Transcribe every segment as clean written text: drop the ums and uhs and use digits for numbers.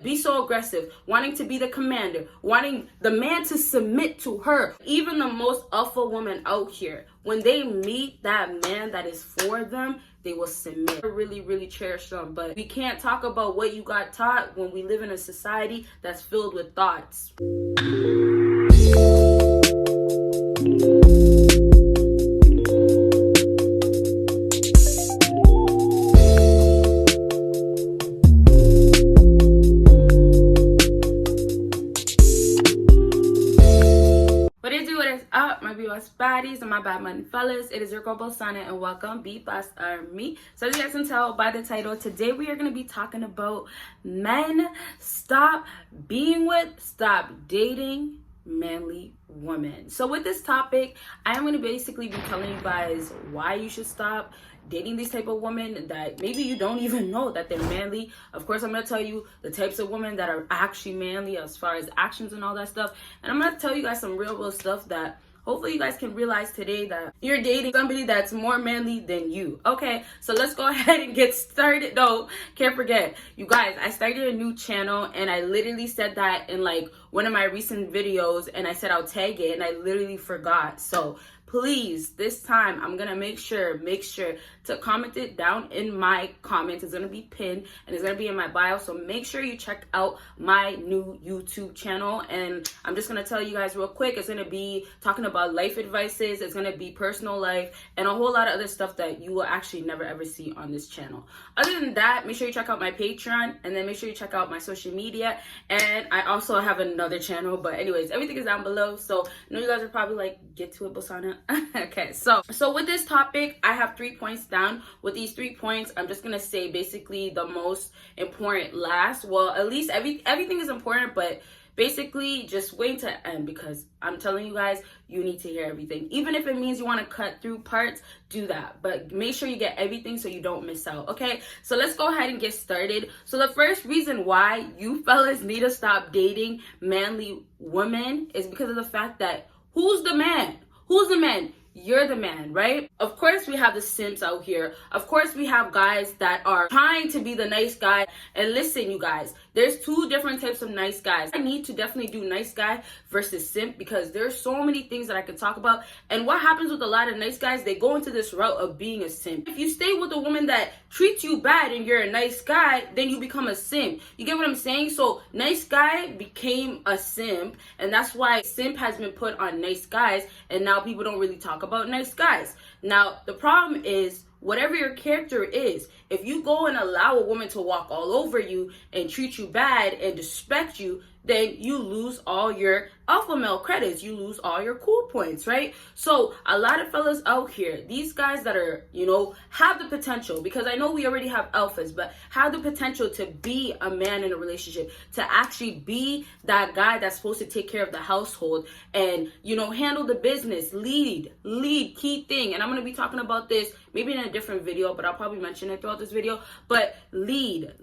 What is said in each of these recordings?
be so aggressive, wanting to be the commander, wanting the man to submit to her. Even the most alpha woman out here, when they meet that man that is for them, they will submit. I really, really cherish them. But we can't talk about what you got taught when we live in a society that's filled with thoughts. Baddies and my bad money fellas, it is your girl Bosana and welcome BBossArmy. So as you guys can tell by the title, today we are going to be talking about men stop dating manly women. So with this topic, I am going to basically be telling you guys why you should stop dating these type of women that maybe you don't even know that they're manly. Of course, I'm going to tell you the types of women that are actually manly as far as actions and all that stuff. And I'm going to tell you guys some real stuff that hopefully you guys can realize today, that you're dating somebody that's more manly than you. Okay, so let's go ahead and get started. No, can't forget, you guys, I started a new channel and I literally said that in like one of my recent videos, and I said I'll tag it and I literally forgot. So please, this time I'm gonna make sure to comment it down in my comments. It's gonna be pinned and it's gonna be in my bio. So make sure you check out my new YouTube channel. And I'm just gonna tell you guys real quick, it's gonna be talking about life advices, it's gonna be personal life, and a whole lot of other stuff that you will actually never ever see on this channel. Other than that, make sure you check out my Patreon, and then make sure you check out my social media. And I also have another channel, but anyways, everything is down below. So I know you guys are probably like, get to it, Bosana. Okay, so with this topic, I have 3 points down. With these 3 points, I'm just gonna say basically the most important last. Well, at least everything is important, but basically just wait to end, because I'm telling you guys, you need to hear everything. Even if it means you want to cut through parts, do that, but make sure you get everything so you don't miss out. Okay, so let's go ahead and get started. So the first reason why you fellas need to stop dating manly women is because of the fact that who's the man? Who's the man? You're the man, right? Of course we have the simps out here. Of course we have guys that are trying to be the nice guy. And listen, you guys, there's 2 different types of nice guys. I need to definitely do nice guy versus simp, because there's so many things that I could talk about. And what happens with a lot of nice guys, they go into this route of being a simp. If you stay with a woman that treats you bad and you're a nice guy, then you become a simp. You get what I'm saying? So nice guy became a simp, and that's why simp has been put on nice guys, and now people don't really talk about nice guys. Now the problem is, whatever your character is, if you go and allow a woman to walk all over you and treat you bad and disrespect you, then you lose all your alpha male credits, you lose all your cool points, right? So a lot of fellas out here, these guys that are, you know, have the potential, because I know we already have alphas, but have the potential to be a man in a relationship, to actually be that guy that's supposed to take care of the household and, you know, handle the business, lead, key thing. And I'm going to be talking about this maybe in a different video, but I'll probably mention it throughout this video. But lead,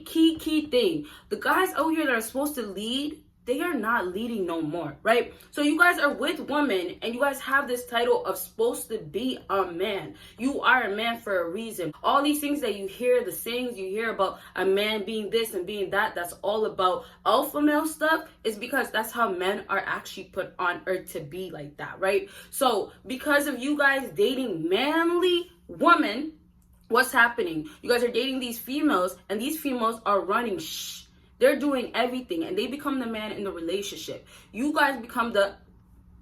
key thing. The guys out here that are supposed to lead, they are not leading no more, right? So you guys are with women and you guys have this title of supposed to be a man. You are a man for a reason. All these things that you hear, the sayings you hear about a man being this and being that, that's all about alpha male stuff, is because that's how men are actually put on earth, to be like that, right? So because of you guys dating manly women, what's happening? You guys are dating these females, and these females are running they're doing everything, and they become the man in the relationship. You guys become the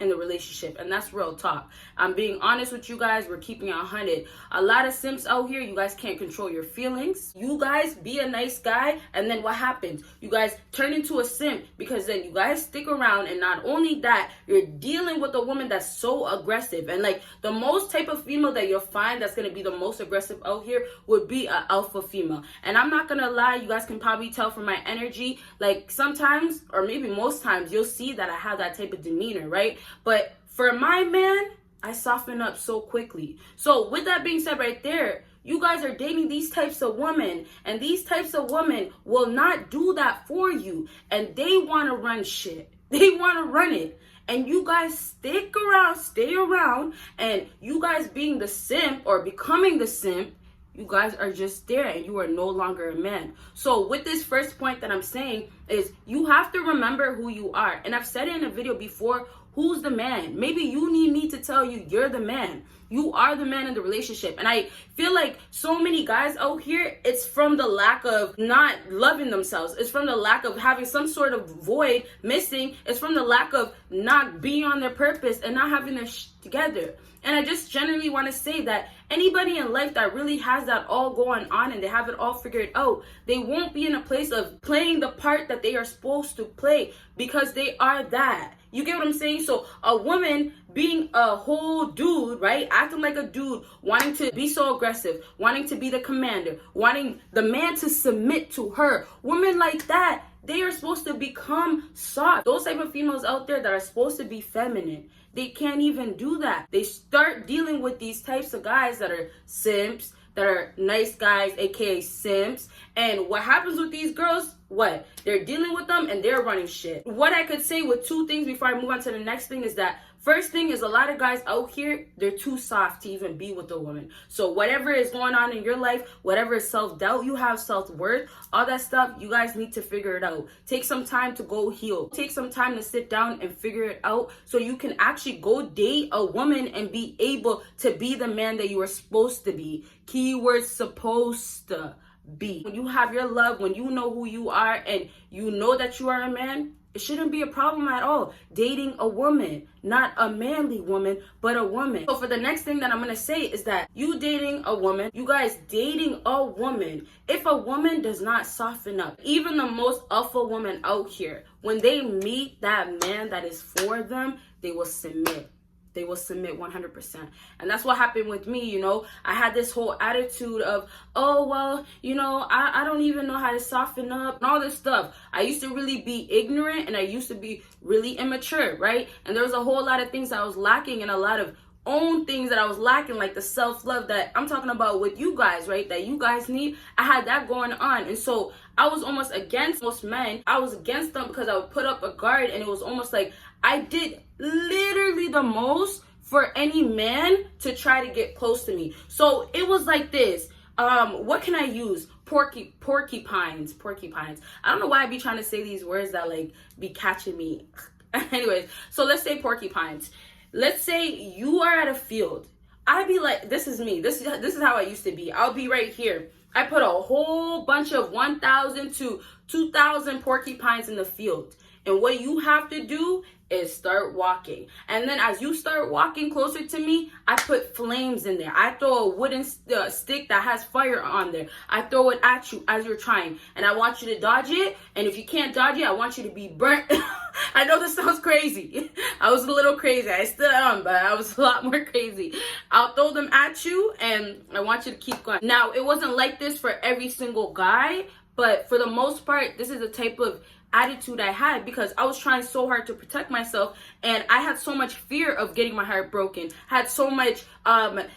in the relationship, and that's real talk. I'm being honest with you guys. We're keeping it 100. A lot of simps out here, you guys can't control your feelings. You guys be a nice guy, and then what happens? You guys turn into a simp, because then you guys stick around, and not only that, you're dealing with a woman that's so aggressive. And like the most type of female that you'll find that's gonna be the most aggressive out here would be an alpha female. And I'm not gonna lie, you guys can probably tell from my energy, like sometimes, or maybe most times, you'll see that I have that type of demeanor, right? But for my man, I soften up so quickly. So with that being said right there, you guys are dating these types of women, and these types of women will not do that for you. And they want to run shit. They want to run it. And you guys stick around, stay around, and you guys being the simp or becoming the simp, you guys are just there and you are no longer a man. So with this first point that I'm saying is you have to remember who you are. And I've said it in a video before, who's the man? Maybe you need me to tell you you're the man. You are the man in the relationship. And I feel like so many guys out here, it's from the lack of not loving themselves. It's from the lack of having some sort of void missing. It's from the lack of not being on their purpose and not having their together. And I just generally want to say that anybody in life that really has that all going on and they have it all figured out, they won't be in a place of playing the part that they are supposed to play because they are that. You get what I'm saying? So a woman being a whole dude, right? Acting like a dude, wanting to be so aggressive, wanting to be the commander, wanting the man to submit to her. Women like that, they are supposed to become soft. Those type of females out there that are supposed to be feminine, they can't even do that. They start dealing with these types of guys that are simps, that are nice guys, aka simps. And what happens with these girls? What? They're dealing with them and they're running shit. What I could say with two things before I move on to the next thing is that first thing is a lot of guys out here, they're too soft to even be with a woman. So whatever is going on in your life, whatever is self-doubt you have, self-worth, all that stuff, you guys need to figure it out. Take some time to go heal. Take some time to sit down and figure it out so you can actually go date a woman and be able to be the man that you are supposed to be. Keyword supposed to be. When you have your love, when you know who you are and you know that you are a man, it shouldn't be a problem at all dating a woman, not a manly woman, but a woman. So for the next thing that I'm gonna say is that you dating a woman, you guys dating a woman, if a woman does not soften up, even the most alpha woman out here, when they meet that man that is for them, they will submit. They will submit 100%. And that's what happened with me, you know. I had this whole attitude of, oh, well, you know, I don't even know how to soften up and all this stuff. I used to really be ignorant and I used to be really immature, right? And there was a whole lot of things I was lacking and a lot of own things that I was lacking, like the self-love that I'm talking about with you guys, right? That you guys need. I had that going on. And so I was almost against most men. I was against them because I would put up a guard and it was almost like I did literally the most for any man to try to get close to me. So it was like this. What can I use? Porcupines. I don't know why I be trying to say these words that like be catching me. Anyways, so let's say porcupines. Let's say you are at a field. I'd be like, this is me. This is how I used to be. I'll be right here. I put a whole bunch of 1,000 to 2,000 porcupines in the field. And what you have to do is start walking. And then as you start walking closer to me, I put flames in there. I throw a wooden stick that has fire on there. I throw it at you as you're trying. And I want you to dodge it. And if you can't dodge it, I want you to be burnt. I know this sounds crazy. I was a little crazy. I still am, but I was a lot more crazy. I'll throw them at you and I want you to keep going. Now, it wasn't like this for every single guy, but for the most part, this is the type of attitude I had because I was trying so hard to protect myself and I had so much fear of getting my heart broken, had so much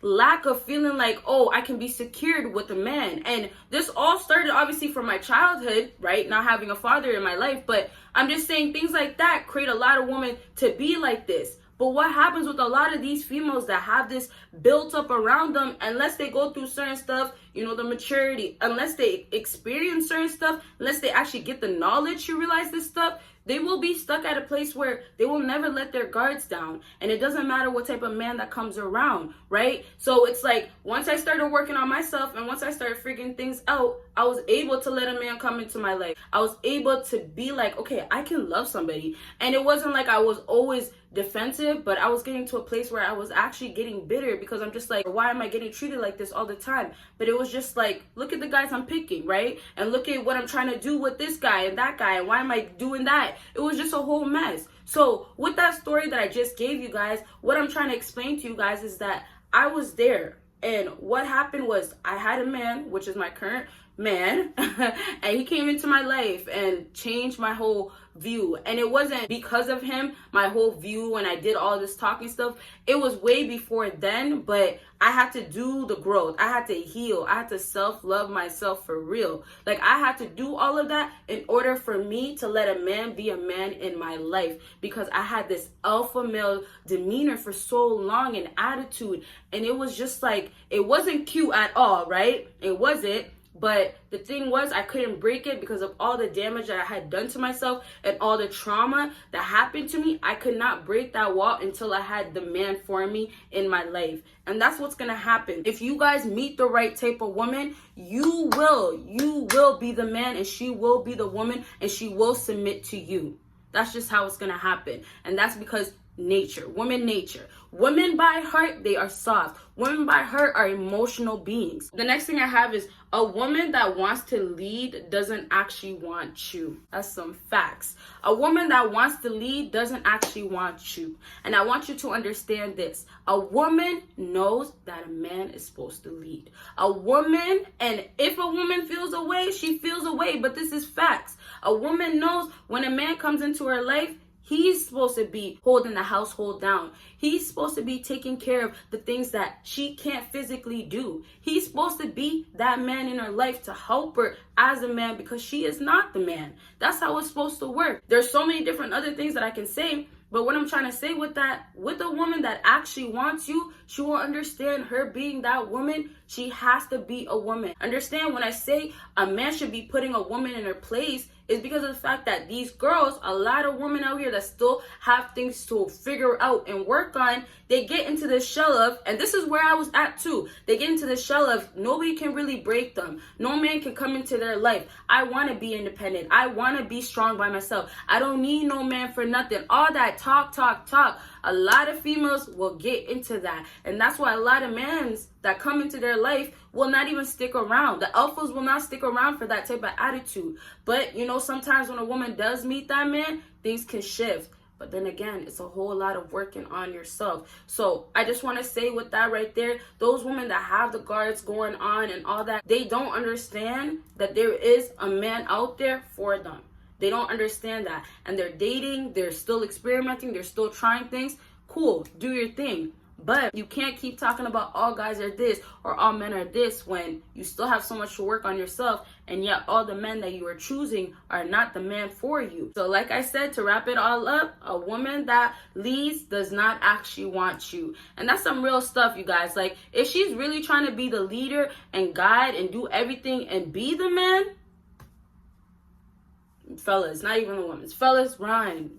lack of feeling like, oh, I can be secured with a man. And this all started obviously from my childhood, right? Not having a father in my life, but I'm just saying things like that create a lot of women to be like this. But what happens with a lot of these females that have this built up around them, unless they go through certain stuff, you know, the maturity, unless they experience certain stuff, unless they actually get the knowledge to realize this stuff, they will be stuck at a place where they will never let their guards down. And it doesn't matter what type of man that comes around, right? So it's like, once I started working on myself and once I started figuring things out, I was able to let a man come into my life. I was able to be like, okay, I can love somebody. And it wasn't like I was always defensive, but I was getting to a place where I was actually getting bitter because I'm just like, why am I getting treated like this all the time? But it was just like, look at the guys I'm picking, right? And look at what I'm trying to do with this guy and that guy, and why am I doing that? It was just a whole mess. So with that story that I just gave you guys, what I'm trying to explain to you guys is that I was there. And what happened was I had a man, which is my current man and he came into my life and changed my whole view. And it wasn't because of him, my whole view, when I did all this talking stuff. It was way before then, but I had to do the growth. I had to heal. I had to self-love myself for real. Like, I had to do all of that in order for me to let a man be a man in my life, because I had this alpha male demeanor for so long and attitude, and it was just like, it wasn't cute at all, right? It wasn't. But the thing was, I couldn't break it because of all the damage that I had done to myself and all the trauma that happened to me. I could not break that wall until I had the man for me in my life. And that's what's going to happen. If you guys meet the right type of woman, you will be the man, and she will be the woman, and she will submit to you. That's just how it's going to happen. And that's because nature, woman nature. Women by heart, they are soft. Women by heart are emotional beings. The next thing I have is a woman that wants to lead doesn't actually want you. That's some facts. A woman that wants to lead doesn't actually want you. And I want you to understand this. A woman knows that a man is supposed to lead. A woman, and if a woman feels a way, she feels a way, but this is facts. A woman knows when a man comes into her life, he's supposed to be holding the household down. He's supposed to be taking care of the things that she can't physically do. He's supposed to be that man in her life to help her as a man, because she is not the man. That's how it's supposed to work. There's so many different other things that I can say, but what I'm trying to say with that, with a woman that actually wants you, she will understand her being that woman. She has to be a woman. Understand, when I say a man should be putting a woman in her place, is because of the fact that these girls, a lot of women out here that still have things to figure out and work on, they get into the shell of, and this is where I was at too, they get into the shell of nobody can really break them. No man can come into their life. I want to be independent. I want to be strong by myself. I don't need no man for nothing. All that talk. A lot of females will get into that. And that's why a lot of men that come into their life will not even stick around. The alphas will not stick around for that type of attitude. But, you know, sometimes when a woman does meet that man, things can shift. But then again, it's a whole lot of working on yourself. So I just want to say with that right there, those women that have the guards going on and all that, they don't understand that there is a man out there for them. They don't understand that. And they're dating, they're still experimenting, they're still trying things. Cool, do your thing. But you can't keep talking about all guys are this or all men are this when you still have so much to work on yourself, and yet all the men that you are choosing are not the man for you. So like I said, to wrap it all up, a woman that leads does not actually want you. And that's some real stuff, you guys. Like, if she's really trying to be the leader and guide and do everything and be the man, fellas, not even the women, fellas, run.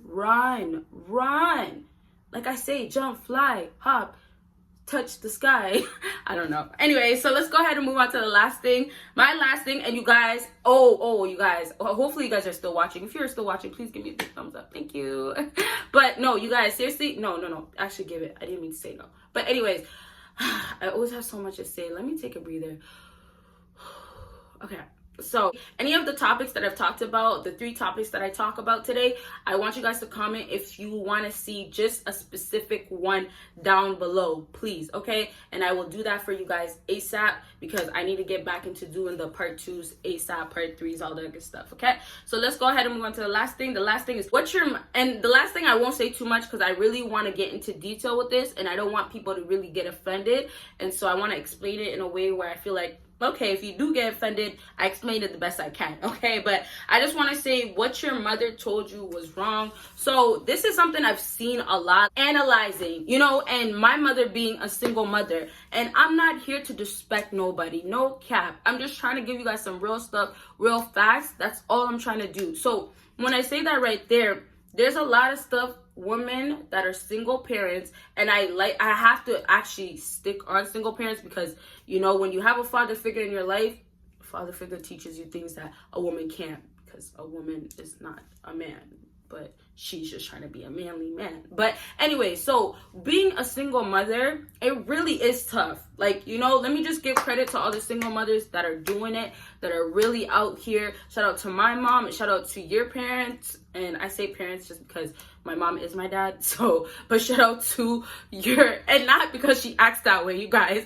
Like I say, jump, fly, hop, touch the sky. I don't know. Anyway, so let's go ahead and move on to the last thing. My last thing, and you guys, you guys, hopefully you guys are still watching. If you're still watching, please give me a big thumbs up. Thank you. But no, you guys, seriously, no. Actually, give it. I didn't mean to say no. But anyways, I always have so much to say. Let me take a breather. Okay. So any of the topics that I've talked about, the 3 topics that I talk about today, I want you guys to comment if you want to see just a specific one down below, please, okay? And I will do that for you guys ASAP, because I need to get back into doing the part 2s ASAP, part 3s, all that good stuff, okay? So let's go ahead and move on to the last thing. The last thing is and the last thing I won't say too much, because I really want to get into detail with this, and I don't want people to really get offended. And so I want to explain it in a way where I feel like, okay, if you do get offended, I explained it the best I can, okay? But I just want to say what your mother told you was wrong. So this is something I've seen a lot, analyzing, you know, and my mother being a single mother. And I'm not here to disrespect nobody, no cap. I'm just trying to give you guys some real stuff, real facts. That's all I'm trying to do. So when I say that right there, there's a lot of stuff, women that are single parents, and I have to actually stick on single parents, because, you know, when you have a father figure in your life, father figure teaches you things that a woman can't, because a woman is not a man. but she's just trying to be a manly man. But anyway, so being a single mother, it really is tough. Like, you know, let me just give credit to all the single mothers that are doing it, that are really out here. Shout out to my mom, shout out to your parents. And I say parents just because my mom is my dad. So, but shout out to your, and not because she acts that way, you guys.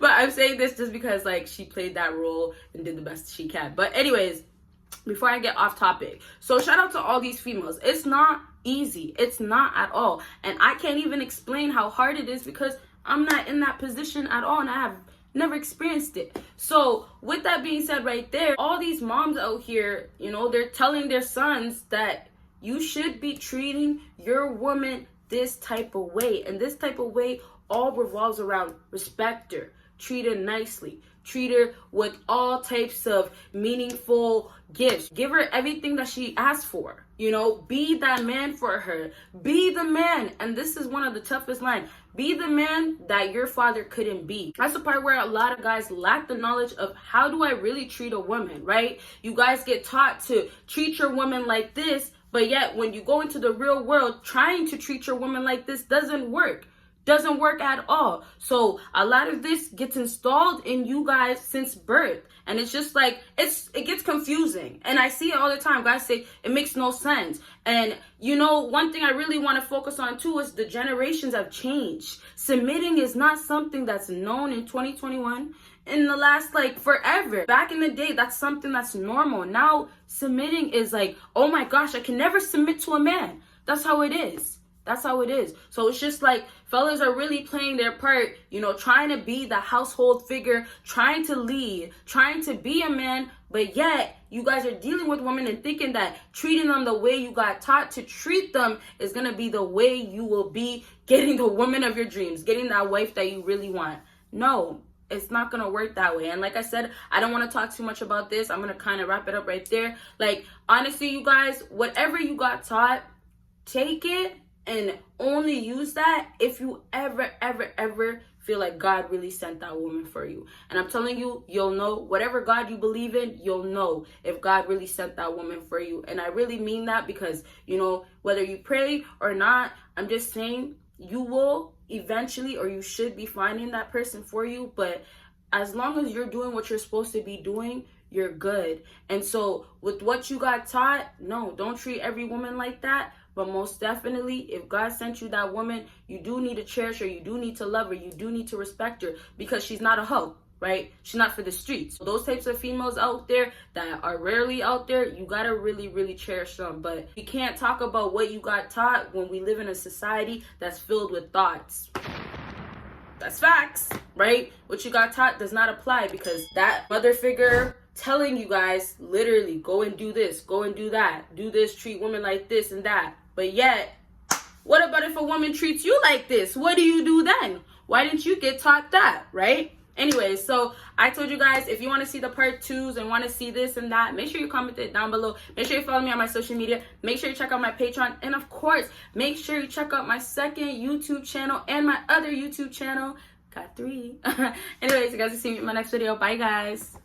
But I'm saying this just because, like, she played that role and did the best she can. But anyways, before I get off topic, so shout out to all these females. It's not easy. It's not at all. And I can't even explain how hard it is because I'm not in that position at all, and I have never experienced it. So with that being said right there, all these moms out here, you know, they're telling their sons that you should be treating your woman this type of way. And this type of way all revolves around respect her, treat her nicely, treat her with all types of meaningful gifts, give her everything that she asks for. You know, be that man for her. Be the man. And this is one of the toughest lines. Be the man that your father couldn't be. That's the part where a lot of guys lack the knowledge of how do I really treat a woman, right? You guys get taught to treat your woman like this, but yet when you go into the real world, trying to treat your woman like this doesn't work. Doesn't work at all. So a lot of this gets installed in you guys since birth. And it's just like, it gets confusing. And I see it all the time. Guys say it makes no sense. And you know, one thing I really want to focus on too is the generations have changed. Submitting is not something that's known in 2021. In the last, like, forever. Back in the day, that's something that's normal. Now, submitting is like, oh my gosh, I can never submit to a man. That's how it is. That's how it is. So it's just like fellas are really playing their part, you know, trying to be the household figure, trying to lead, trying to be a man, but yet you guys are dealing with women and thinking that treating them the way you got taught to treat them is going to be the way you will be getting the woman of your dreams, getting that wife that you really want. No, it's not going to work that way. And like I said, I don't want to talk too much about this. I'm going to kind of wrap it up right there. Like, honestly, you guys, whatever you got taught, take it. And only use that if you ever feel like God really sent that woman for you. And I'm telling you, you'll know, whatever God you believe in, you'll know if God really sent that woman for you. And I really mean that because, you know, whether you pray or not, I'm just saying you will eventually, or you should be finding that person for you. But as long as you're doing what you're supposed to be doing, you're good. And so with what you got taught, no, don't treat every woman like that. But most definitely, if God sent you that woman, you do need to cherish her. You do need to love her. You do need to respect her because she's not a hoe, right? She's not for the streets. So those types of females out there that are rarely out there, you got to really cherish them. But you can't talk about what you got taught when we live in a society that's filled with thoughts. That's facts, right? What you got taught does not apply because that mother figure telling you guys literally go and do this, go and do that, do this, treat women like this and that. But yet, what about if a woman treats you like this? What do you do then? Why didn't you get taught that, right? Anyways, so I told you guys, if you want to see the part 2s and want to see this and that, make sure you comment it down below. Make sure you follow me on my social media. Make sure you check out my Patreon. And of course, make sure you check out my second YouTube channel and my other YouTube channel. Got 3. Anyways, you guys will see me in my next video. Bye, guys.